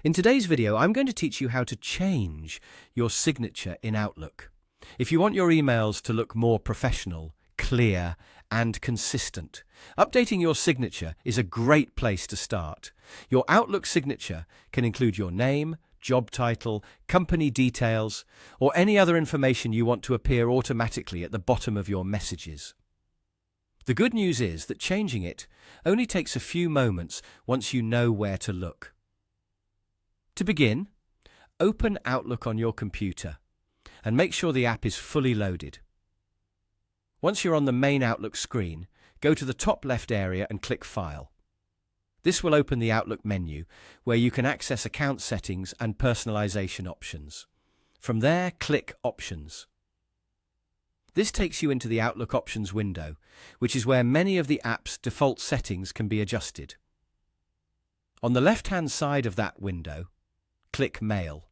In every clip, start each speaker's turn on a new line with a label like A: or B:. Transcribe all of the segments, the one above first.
A: In today's video, I'm going to teach you how to change your signature in Outlook. If you want your emails to look more professional, clear, and consistent, updating your signature is a great place to start. Your Outlook signature can include your name, job title, company details, or any other information you want to appear automatically at the bottom of your messages. The good news is that changing it only takes a few moments once you know where to look. To begin, open Outlook on your computer and make sure the app is fully loaded. Once you're on the main Outlook screen, go to the top left area and click File. This will open the Outlook menu where you can access account settings and personalization options. From there, click Options. This takes you into the Outlook Options window, which is where many of the app's default settings can be adjusted. On the left-hand side of that window, click Mail.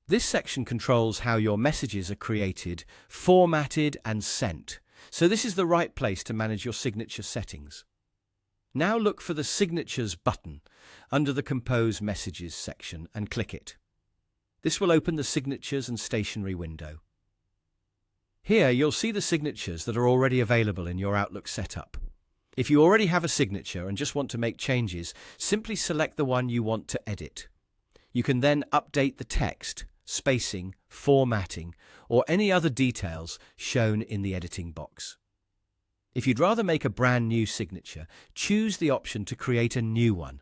A: This section controls how your messages are created, formatted, and sent, so this is the right place to manage your signature settings. Now look for the Signatures button under the Compose Messages section and click it. This will open the Signatures and Stationery window. Here you'll see the signatures that are already available in your Outlook setup. If you already have a signature and just want to make changes, simply select the one you want to edit. You can then update the text, spacing, formatting, or any other details shown in the editing box. If you'd rather make a brand new signature, choose the option to create a new one.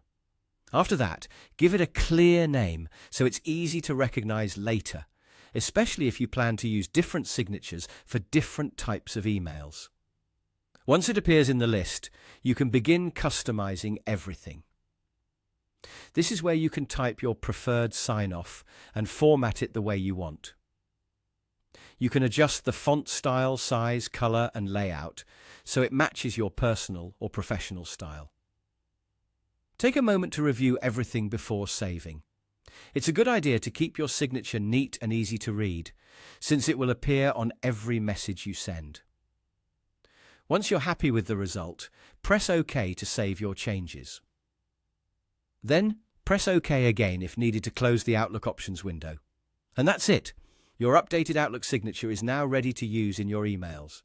A: After that, give it a clear name so it's easy to recognize later, especially if you plan to use different signatures for different types of emails. Once it appears in the list, you can begin customizing everything. This is where you can type your preferred sign-off and format it the way you want. You can adjust the font style, size, color, and layout so it matches your personal or professional style. Take a moment to review everything before saving. It's a good idea to keep your signature neat and easy to read, since it will appear on every message you send. Once you're happy with the result, press OK to save your changes. Then, press OK again if needed to close the Outlook Options window. And that's it. Your updated Outlook signature is now ready to use in your emails.